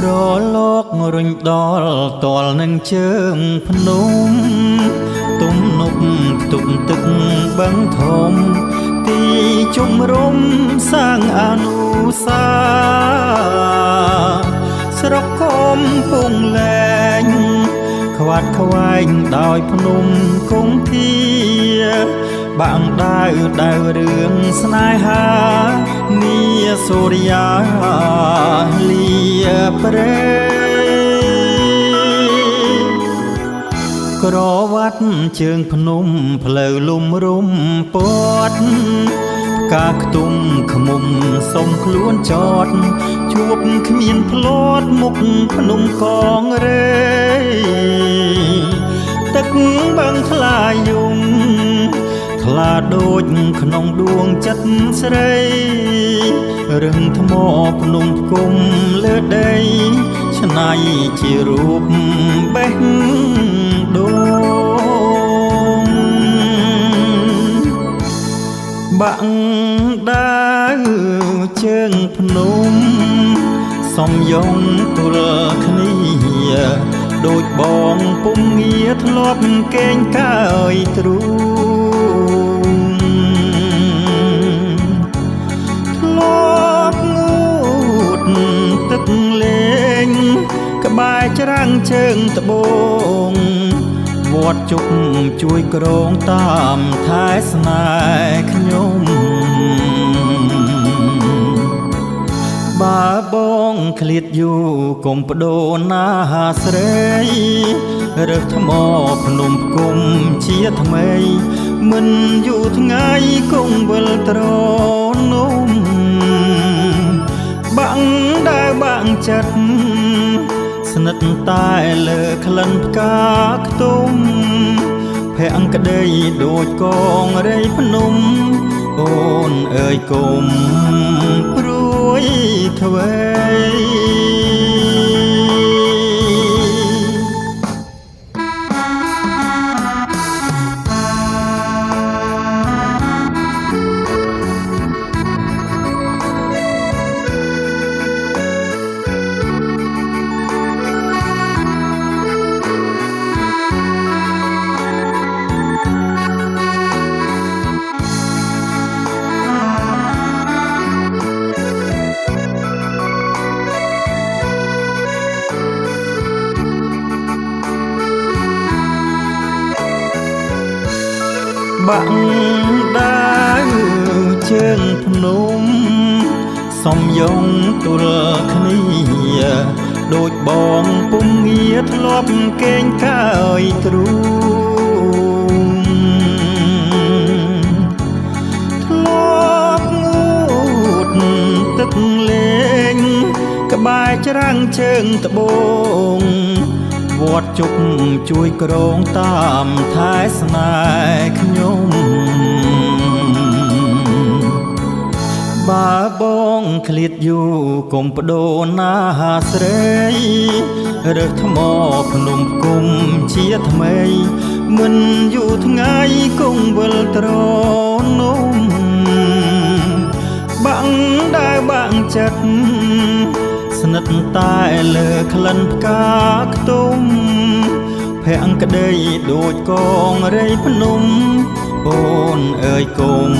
រលោករុញដល់តលនឹងជើងភ្នំទំនប់ខ្ទប់ទឹកបឹងធំទីជំរំសាងអនុសាស្រុកគំពងលែងខ្វាត់ខ្វែងដោយភ្នំគង្ធាបាំងដាវរឿងស្នេហានីសូរិយាលីព្រែក្រវ៉ាត់ជើងភ្នំផ្លូវលំរំពត់ផ្កាខ្ទុំខ្មុំសុំខ្លួនចតជួបគ្មានផ្លត់មុខភ្នំកងរេទឹកបឹងថ្លាយំថ្លាដូចក្នុងដួងចិត្តស្រីរឹងថ្មភ្នំគុំលើដីឆ្នៃជារូបបេះដូងបាក់ដាវជើងភ្នំសំយងទល់គ្នាដូចបងពុំងារធ្លាប់កេងកាយទ្រូងធ្លាប់ងូតទឹកលេងក្បែរច្រាំងជើងត្បូងវត្តជប់ជួយក្រងតាមថែស្នេហ៍ខ្ញុំបើបងឃ្លាតយូរកុំបដូរណាស្រីរើសថ្មភ្នំគុំជាថ្មីមិនយូរថ្ងៃគង់វិលត្រនំបាក់ដើរបាក់ចិត្តស្និទ្ធតែលើក្លិនផ្កាខ្ទុំភ័ក្រក្ដីដូចកងរៃភ្នំអូនអើយគុំព្រួយធ្វេបាក់ដាវជើងភ្នំសំយងទល់គ្នាដូចបងពុំងារធ្លាប់កេងកាយទ្រូងធ្លាប់ងូតទឹកលេងក្បែរច្រាំងជើងត្បូងវត្តជប់ជួយក្រងតាមថែស្នេហ៍ខ្ញុំបើបងឃ្លាតយូរកុំបដូរណាស្រីរើសថ្មភ្នំគុំជាថ្មីមិនយូរថ្ងៃគង់វិលត្រនំបាក់ដើរបាក់ចិត្តស្និទ្ធតែលើក្លិនផ្កាខ្ទុំភ័ក្រក្ដីដូចកងរៃភ្នំអូនអើយគុំ